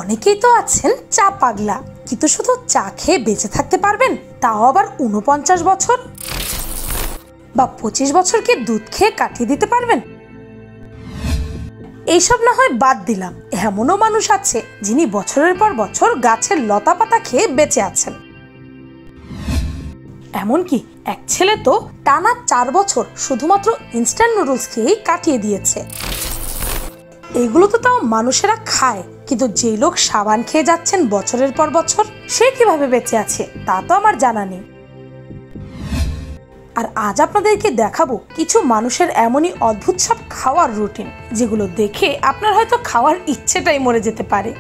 অনেকেই তো আছেন চা পাগলা, কিন্তু শুধু চা খেয়ে বেঁচে থাকতে পারবেন, তাও আবার 49 বছর বা 25 বছরকে দুধ খেয়ে কাটিয়ে দিতে পারবেন। এইসব না হয় বাদ দিলাম, এমনও মানুষ আছে যিনি বছরের পর বছর গাছের লতা পাতা খেয়ে বেঁচে আছেন। এমনকি এক ছেলে তো টানা 4 বছর শুধুমাত্র ইনস্ট্যান্ট নুডলস খেয়েই কাটিয়ে দিয়েছে। এগুলো তো তাও মানুষেরা খায়, কিন্তু যে লোক সাবান খেয়ে যাচ্ছেন বছরের পর বছর, সে কিভাবে বেঁচে আছে তা তো আমার জানা নেই। আর আজ আপনাদেরকে দেখাবো কিছু মানুষের এমনই অদ্ভুত সব খাওয়ার রুটিন, যেগুলো দেখে আপনার হয়তো খাওয়ার ইচ্ছেটাই মরে যেতে পারে।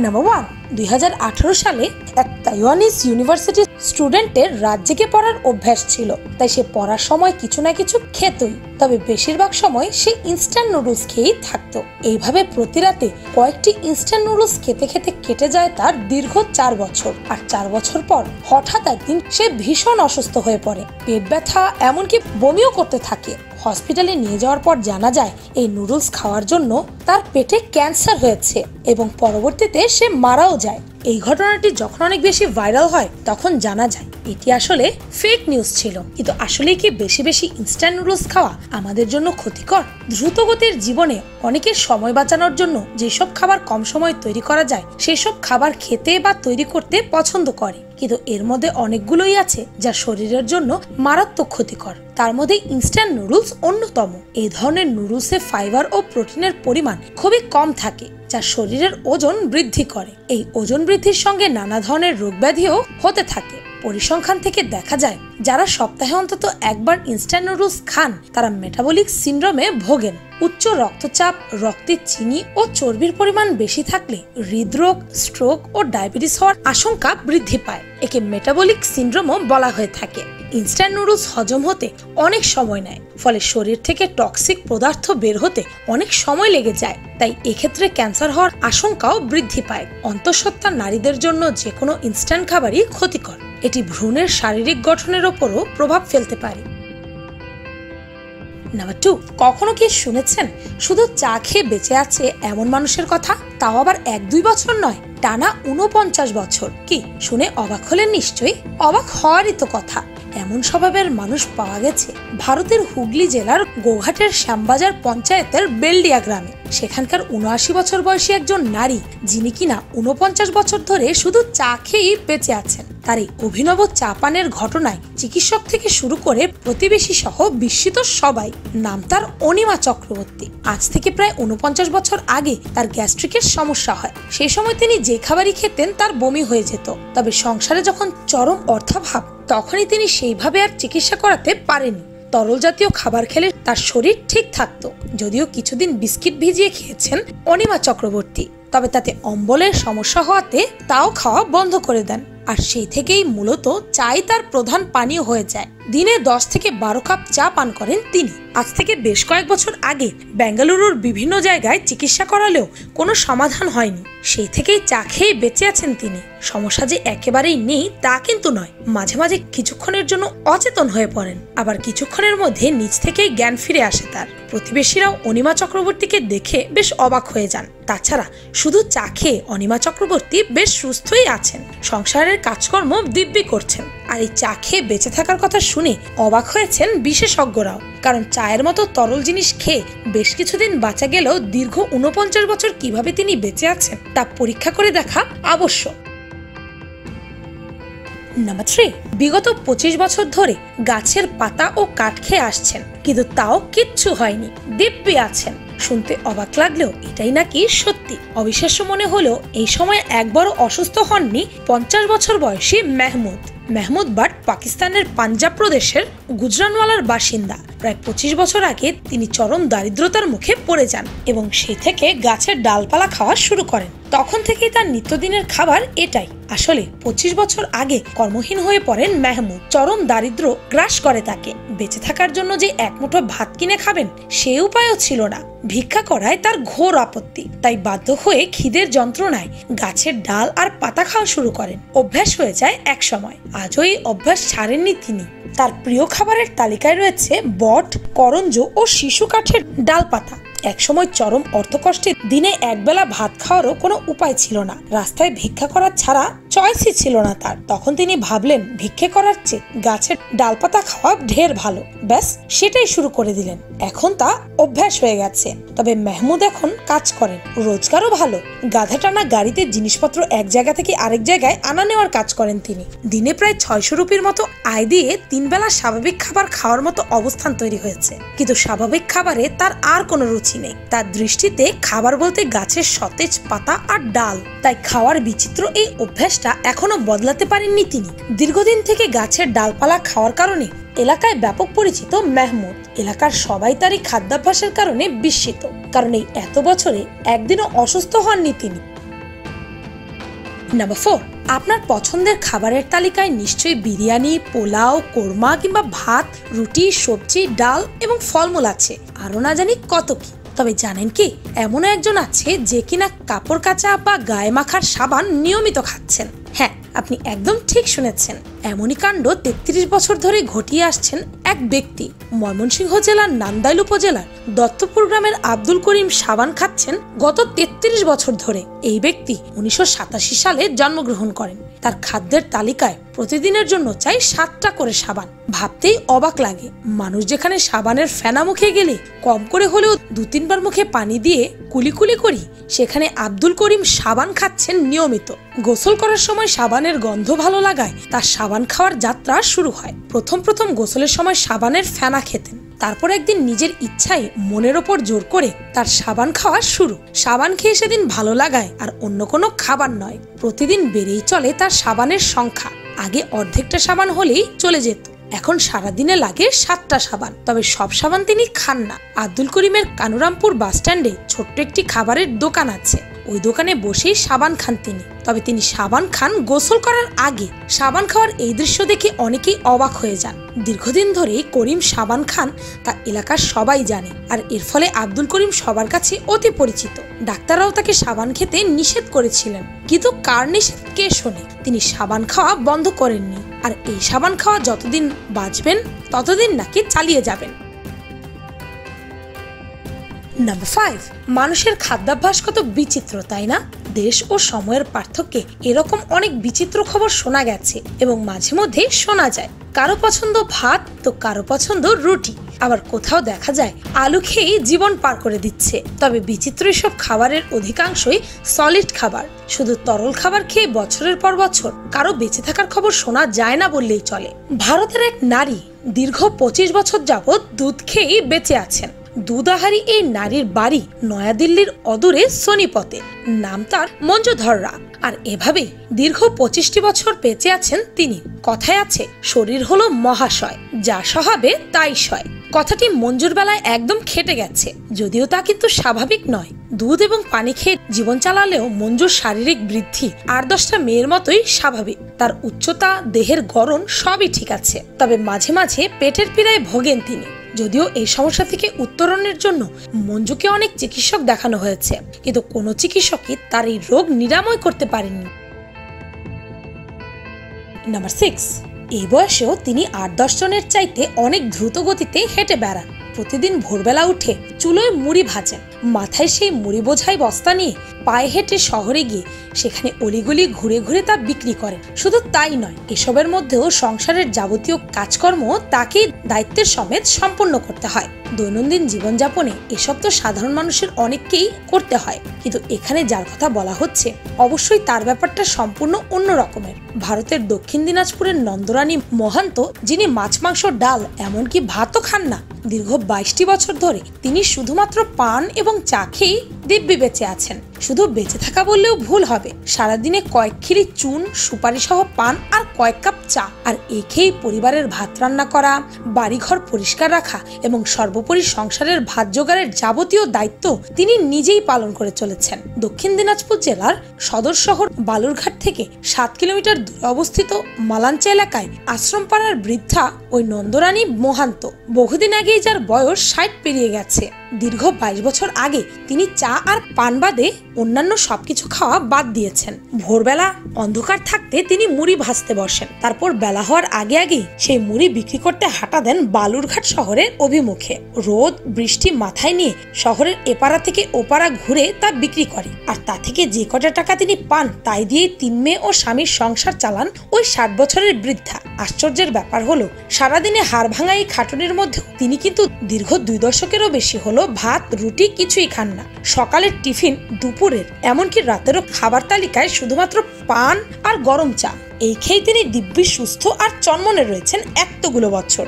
নাম্বার 1, 2018 সালে এক তাইওয়ানিজ ইউনিভার্সিটি স্টুডেন্টের রাত জেগে পড়ার অভ্যাস ছিল, তাই সে পড়ার সময় কিছু না কিছু খেতই, তবে বেশিরভাগ সময় সে ইনস্ট্যান্ট নুডলস খেয়েই থাকতো। এইভাবে প্রতি রাতে কয়েকটি ইনস্ট্যান্ট নুডলস খেতে খেতে কেটে যায় তার দীর্ঘ 4 বছর। আর 4 বছর পর হঠাৎ একদিন সে ভীষণ অসুস্থ হয়ে পড়ে, পেট ব্যথা এমনকি বমিও করতে থাকে। হসপিটালে নিয়ে যাওয়ার পর জানা যায় এই নুডলস খাওয়ার জন্য তার পেটে ক্যান্সার হয়েছে এবং পরবর্তীতে সে মারাও যায়। এই ঘটনাটি যখন অনেক বেশি ভাইরাল হয় তখন জানা যায় এটি আসলে ফেক নিউজ ছিল। কিন্তু আসলে কি বেশি বেশি ইনস্ট্যান্ট নুডলস খাওয়া আমাদের জন্য ক্ষতিকর? দ্রুতগতির জীবনে অনেকের সময় বাঁচানোর জন্য যেসব খাবার কম সময় তৈরি করা যায় সেসব খাবার খেতে বা তৈরি করতে পছন্দ করে, কিন্তু এর মধ্যে অনেকগুলোই আছে যা শরীরের জন্য মারাত্মক ক্ষতিকর। তার মধ্যে ইনস্ট্যান্ট নুডলস অন্যতম। এই ধরনের নুডলসে ফাইবার ও প্রোটিনের পরিমাণ খুবই কম থাকে, যা শরীরের ওজন বৃদ্ধি করে। এই ওজন বৃদ্ধির সঙ্গে নানা ধরনের রোগ ব্যাধিও হতে থাকে। পরিসংখ্যান থেকে দেখা যায় যারা সপ্তাহে অন্তত একবার ইনস্ট্যান্ট নুডলস খান তারা মেটাবলিক সিন্ড্রোমে ভোগেন। উচ্চ রক্তচাপ, রক্তে চিনি ও চর্বির পরিমাণ বেশি থাকলে হৃদরোগ, স্ট্রোক ও ডায়াবেটিস হওয়ার আশঙ্কা বৃদ্ধি পায়। একে মেটাবলিক সিন্ড্রোমও বলা হয়ে থাকে। ইনস্ট্যান্ট নুডলস হজম হতে অনেক সময় নেয়, ফলে শরীর থেকে টক্সিক পদার্থ বের হতে অনেক সময় লেগে যায়। তাই এক্ষেত্রে ক্যান্সার হওয়ার আশঙ্কাও বৃদ্ধি পায়। অন্তঃসত্ত্বা নারীদের জন্য যে কোনো ইনস্ট্যান্ট খাবারই ক্ষতিকর। এটি ভ্রূণের শারীরিক গঠনের ওপরও প্রভাব ফেলতে পারে। নাম্বার 2, কখনো কি শুনেছেন শুধু চা খেয়ে বেঁচে আছে এমন মানুষের কথা? তাও আবার 1-2 বছর নয়, টানা 49 বছর। কি শুনে অবাক হলেন? নিশ্চয়ই অবাক হওয়ারই তো কথা। এমন স্বভাবের মানুষ পাওয়া গেছে ভারতের হুগলি জেলার গোঘাটের শ্যামবাজার পঞ্চায়েতের বেলডিয়া গ্রামে। সেখানকার 79 বছর বয়সী একজন নারী, যিনি কিনা 49 বছর ধরে শুধু চা খেয়েই বেঁচে আছেন। তার এই অভিনব চা পানের ঘটনায় চিকিৎসক থেকে শুরু করে প্রতিবেশী সহ বিস্মিত সবাই। নাম তার অনিমা চক্রবর্তী। আজ থেকে প্রায় 49 বছর আগে তার গ্যাস্ট্রিকের সমস্যা হয়। সেই সময় তিনি যে খাবারই খেতেন তার বমি হয়ে যেত। তবে সংসারে যখন চরম অর্থাভাব, তখনই তিনি সেইভাবে আর চিকিৎসা করাতে পারেনি। তরল জাতীয় খাবার খেলে তার শরীর ঠিক থাকতো। যদিও কিছুদিন বিস্কিট ভিজিয়ে খেয়েছেন অনিমা চক্রবর্তী, তবে তাতে অম্বলের সমস্যা হওয়াতে তাও খাওয়া বন্ধ করে দেন। আর সেই থেকেই মূলত চাই তার প্রধান পানীয় হয়ে যায়। দিনে 10 থেকে 12 কাপ চা পান করেন তিনি। আজ থেকে বেশ কয়েক বছর আগে বেঙ্গালুরুর বিভিন্ন জায়গায় চিকিৎসা করালেও কোনো সমাধান হয়নি। সেই থেকেই চা খেয়ে বেঁচে আছেন তিনি। সমস্যা যে একেবারেই নেই তা কিন্তু নয়। মাঝে মাঝে কিছুক্ষণের জন্য অচেতন হয়ে পড়েন, আবার কিছুক্ষণের মধ্যে নিজ থেকেই জ্ঞান ফিরে আসে তার। প্রতিবেশীরাও অনিমা চক্রবর্তীকে দেখে বেশ অবাক হয়ে যান। তাছাড়া শুধু চা খেয়ে অনিমা চক্রবর্তী বেশ সুস্থই আছেন, সংসারের কাজকর্ম দিব্যি করছেন। আর এই চা খেয়ে বেঁচে থাকার কথা শুনে অবাক হয়েছেন বিশেষজ্ঞরাও। কারণ চায়ের মতো তরল জিনিস খেয়ে বেশ কিছুদিন বাঁচা গেলেও দীর্ঘ 49 বছর কিভাবে তিনি বেঁচে আছেন তা পরীক্ষা করে দেখা আবশ্যক। নাম্বার 3, বিগত 25 বছর ধরে গাছের পাতা ও কাঠ খেয়ে আসছেন, কিন্তু তাও কিচ্ছু হয়নি, দিব্যি আছেন। শুনতে অবাক লাগলেও এটাই নাকি সত্যি। অবিশ্বাস্য মনে হলেও এই সময় একবারও অসুস্থ হননি 50 বছর বয়সী মেহমুদ বাট পাকিস্তানের পাঞ্জাব প্রদেশের গুজরানওয়ালার বাসিন্দা। প্রায় 25 বছর আগে তিনি চরম দারিদ্রতার মুখে পড়ে যান এবং সেই থেকে গাছের ডালপালা খাওয়া শুরু করেন। তখন থেকেই তার নিত্যদিনের খাবার এটাই। আসলে 25 বছর আগে কর্মহীন হয়ে পড়েন মেহমুদ। চরম দারিদ্র গ্রাস করে তাকে। বেঁচে থাকার জন্য যে এক মুঠো ভাত কিনে খাবেন সে উপায়ও ছিল না। ভিক্ষা করায় তার ঘোর আপত্তি, তাই বাধ্য হয়ে খিদের যন্ত্রণায় গাছের ডাল আর পাতা খাওয়া শুরু করেন। অভ্যাস হয়ে যায় এক সময়। আজও এই অভ্যাস ছাড়েননি তিনি। তার প্রিয় খাবারের তালিকায় রয়েছে বট, করঞ্জ ও শিশু কাঠের ডাল পাতা। একসময় চরম অর্থকষ্টে দিনে একবেলা ভাত খাওয়ারও কোনো উপায় ছিল না। রাস্তায় ভিক্ষা করার ছাড়া চয়েসই ছিল না তার। তখন তিনি ভাবলেন ভিক্ষে করার চেয়ে গাছের ডালপাতা খাওয়া ঢের ভালো। ব্যাস সেটাই শুরু করে দিলেন। এখন তা অভ্যাস হয়ে গেছে। তবে মেহমুদ এখন কাজ করেন, রোজগারও ভালো। গাধা টানা গাড়িতে জিনিসপত্র এক জায়গা থেকে আরেক জায়গায় আনা নেওয়ার কাজ করেন তিনি। দিনে প্রায় 600 রুপির মতো আয় দিয়ে 3 বেলা স্বাভাবিক খাবার খাওয়ার মতো অবস্থান তৈরি হয়েছে। কিন্তু স্বাভাবিক খাবারে তার আর কোনো রুচি নেই। তার দৃষ্টিতে খাবার বলতে গাছের সতেজ পাতা আর ডাল। তাই খাওয়ার বিচিত্র এই অভ্যাসটা এখনো বদলাতে পারেননি তিনি। দীর্ঘদিন থেকে গাছের ডালপালা খাওয়ার কারণে এলাকায় ব্যাপক পরিচিত মেহমুদ। এলাকার সবাই তার এই খাদ্যাভ্যাসের কারণে বিস্মিত, কারণ এই এত বছরে একদিনও অসুস্থ হননি তিনি। নাম্বার 4, আপনার পছন্দের খাবারের তালিকায় নিশ্চয়ই বিরিয়ানি, পোলাও, কোরমা কিংবা ভাত, রুটি, সবজি, ডাল এবং ফলমূল আছে। আরো না জানি কত কি। তবে জানেন কি, এমন একজন আছে যে কিনা কাপড় কাচা বা গায়ে মাখার সাবান নিয়মিত খাচ্ছেন। হ্যাঁ, আপনি একদম ঠিক শুনেছেন। এমনই কাণ্ড 33 বছর ধরে ঘটিয়ে আসছেন এক ব্যক্তি। ময়মনসিংহ জেলার নান্দাইল উপজেলার দত্তপুর গ্রামের আব্দুল করিম সাবান খাচ্ছেন গত 33 বছর ধরে। এই ব্যক্তি 1987 সালে জন্মগ্রহণ করেন। তার খাদ্যের তালিকায় প্রতিদিনের জন্য চাই 7টা করে সাবান। ভাবতেই অবাক লাগে, মানুষ যেখানে সাবানের ফেনা মুখে গেলে কম করে হলেও 2-3 বার মুখে পানি দিয়ে কুলি করি, সেখানে আব্দুল করিম সাবান খাচ্ছেন নিয়মিত। গোসল করার সময় সাবানের গন্ধ ভালো লাগায় তার সাবান খাওয়ার যাত্রা শুরু হয়। প্রথম গোসলের সময় সাবানের ফেনা খেতেন। তারপর একদিন নিজের ইচ্ছায় মনের ওপর জোর করে তার সাবান খাওয়া শুরু। সাবান খেয়ে সেদিন ভালো লাগায় আর অন্য কোনো খাবার নয়। প্রতিদিন বেড়েই চলে তার সাবানের সংখ্যা। আগে অর্ধেকটা সাবান হলেই চলে যেত, এখন সারাদিনে লাগে 7টা সাবান। তবে সব সাবান তিনি খান না। আব্দুল করিমের কানুরামপুর বাস স্ট্যান্ডে ছোট্ট একটি খাবারের দোকান আছে। ওই দোকানে বসেই সাবান খান তিনি। তবে তিনি সাবান খান গোসল করার আগে। সাবান খাওয়ার এই দৃশ্য দেখে অনেকেই অবাক হয়ে যান। দীর্ঘদিন ধরে করিম সাবান খান তা এলাকার সবাই জানে, আর এর ফলে আব্দুল করিম সবার কাছে অতি পরিচিত। ডাক্তাররাও তাকে সাবান খেতে নিষেধ করেছিলেন, কিন্তু কার নিষেধ কে শোনে। তিনি সাবান খাওয়া বন্ধ করেননি, আর এই সাবান খাওয়া যতদিন বাঁচবেন ততদিন নাকি চালিয়ে যাবেন। নাম্বার 5, মানুষের খাদ্যাভ্যাস কত বিচিত্র, তাই না? দেশ ও সময়ের পার্থক্যে এরকম অনেক বিচিত্র খবর শোনা গেছে এবং মাঝে মধ্যে শোনা যায়। কারো পছন্দ ভাত তো কারো পছন্দ রুটি, আবার কোথাও দেখা যায় আলু খেয়ে জীবন পার করে দিচ্ছে। তবে বিচিত্র এসব খাবারের অধিকাংশই সলিড খাবার। শুধু তরল খাবার খেয়ে বছরের পর বছর কারো বেঁচে থাকার খবর শোনা যায় না বললেই চলে। ভারতের এক নারী দীর্ঘ 25 বছর যাবৎ দুধ খেয়েই বেঁচে আছেন। দুধাহারি এই নারীর বাড়ি নয়াদিল্লির অদূরে সোনিপতে। নাম তার মঞ্জু ধররা। আর এভাবেই দীর্ঘ 25টি বছর বেঁচে আছেন তিনি। কথায় আছে, শরীর হলো মহাশয়, যা সহাবে তাই সয়। কথাটি মঞ্জুর বেলায় একদম খেটে গেছে, যদিও তা কিন্তু স্বাভাবিক নয়। দুধ এবং পানি খেয়ে জীবন চালালেও মঞ্জুর শারীরিক বৃদ্ধি 8-10টা মেয়ের মতোই স্বাভাবিক। তার উচ্চতা, দেহের গড়ন সবই ঠিক আছে। তবে মাঝে মাঝে পেটের পীড়ায় ভোগেন তিনি। যদিও এই সমস্যা থেকে উত্তরণের জন্য মঞ্জুকে অনেক চিকিৎসক দেখানো হয়েছে, কিন্তু কোনো চিকিৎসকই তার এই রোগ নিরাময় করতে পারেননি। নাম্বার 6, এই বয়সেও তিনি 8-10 জনের চাইতে অনেক দ্রুত গতিতে হেঁটে বেড়ান। প্রতিদিন ভোরবেলা উঠে চুলোয় মুড়ি ভাজেন। মাথায় সেই মুড়ি বোঝাই বস্তা নিয়ে পায়ে হেঁটে শহরে গিয়ে সেখানে অলিগলি ঘুরে ঘুরে তা বিক্রি করেন। শুধু তাই নয়, এসবের মধ্যেও সংসারের যাবতীয় কাজকর্ম তাকে দায়িত্বের সমেত সম্পন্ন করতে হয়। দৈনন্দিন জীবনযাপনে এসব তো সাধারণ মানুষের অনেককেই করতে হয়, কিন্তু এখানে যার কথা বলা হচ্ছে অবশ্যই তার ব্যাপারটা সম্পূর্ণ অন্য রকমের। ভারতের দক্ষিণ দিনাজপুরের নন্দরানী মহান্ত, যিনি মাছ, মাংস, ডাল এমনকি ভাতও খান না, দীর্ঘ 22টি বছর ধরে তিনি শুধুমাত্র পান এবং চা খেয়েই দিব্যি বেঁচে আছেন। শুধু বেঁচে থাকা বললেও ভুল হবে। সারাদিনে কয়েক খিলি চুন, সুপারি সহ পান আর কয়েক কাপ চা, আর এই খেয়েই পরিবারের ভাত রান্না করা, বাড়িঘর পরিষ্কার রাখা এবং সর্বোপরি সংসারের ভাত জোগাড়ের যাবতীয় দায়িত্ব তিনি নিজেই পালন করে চলেছেন। দক্ষিণ দিনাজপুর জেলার সদর শহর বালুরঘাট থেকে 7 কিলোমিটার দূরে অবস্থিত মালাঞ্চা এলাকায় আশ্রমপাড়ার বৃদ্ধা ওই নন্দরানী মোহান্ত বহুদিন আগেই, যার বয়স 60 পেরিয়ে গেছে। দীর্ঘ 22 বছর আগে তিনি চা আর পান বাদে অন্যান্য সবকিছু খাওয়া বাদ দিয়েছেন। ভোরবেলা অন্ধকার থাকতে তিনি মুড়ি ভাজতে বসেন, তারপর বেলা হওয়ার আগে আগে সেই মুড়ি বিক্রি করতে হাঁটা দেন বালুরঘাট শহরের অভিমুখে। রোদ বৃষ্টি মাথায় নিয়ে শহরের এপাড়া থেকে ওপাড়া ঘুরে তা বিক্রি করে, আর তা থেকে যে কটা টাকা তিনি পান তাই দিয়ে 3 মেয়ে ও স্বামীর সংসার চালান ওই 60 বছরের বৃদ্ধা। আশ্চর্যের ব্যাপার হলো, সারাদিনে হাড় ভাঙা এই খাটুনির মধ্যে তিনি কিন্তু দীর্ঘ 2 দশকেরও বেশি হলো ভাত রুটি কিছুই খান না। সকালের টিফিন, দুপুরের, এমনকি রাতেরও খাবার তালিকায় শুধুমাত্র পান আর গরম চা। এই খেয়ে তিনি দিব্যি সুস্থ আর চনমনে রয়েছেন এতগুলো বছর।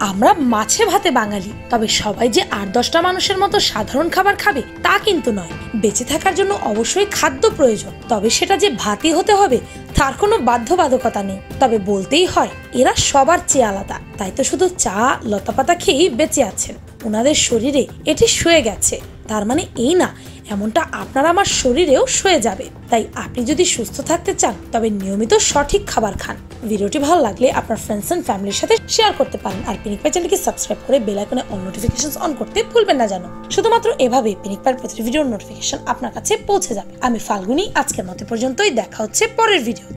আমরা মাছে ভাতে বাঙালি, তবে সবাই যে 8-10টা মানুষের মতো সাধারণ খাবার খাবে তা কিন্তু নয়। বেঁচে থাকার জন্য অবশ্যই খাদ্য প্রয়োজন, তবে সেটা যে ভাতই হতে হবে তার কোনো বাধ্যবাধকতা নেই। তবে বলতেই হয়, এরা সবার চেয়ে আলাদা, তাই তো শুধু চা লতাপাতা খেয়েই বেঁচে আছেন। ওনাদের শরীরে এটি শুয়ে গেছে, তার মানে এই না এমনটা আপনার আমার শরীরেও শুয়ে যাবে। তাই আপনি যদি সুস্থ থাকতে চান তবে নিয়মিত সঠিক খাবার খান। ভিডিওটি ভালো লাগলে আপনার ফ্রেন্ডস এন্ড ফ্যামিলির সাথে শেয়ার করতে পারেন, আর পিনিক পাই চ্যানেলকে সাবস্ক্রাইব করে বেল আইকনে অল নোটিফিকেশনস অন করতে ভুলবেন না যেন। শুধুমাত্র এভাবে পিনিক পাইয়ের প্রতিটি ভিডিওর নোটিফিকেশন আপনার কাছে পৌঁছে যাবে। আমি ফাল্গুনি, আজকের মতো পর্যন্তই। দেখা হচ্ছে পরের ভিডিও।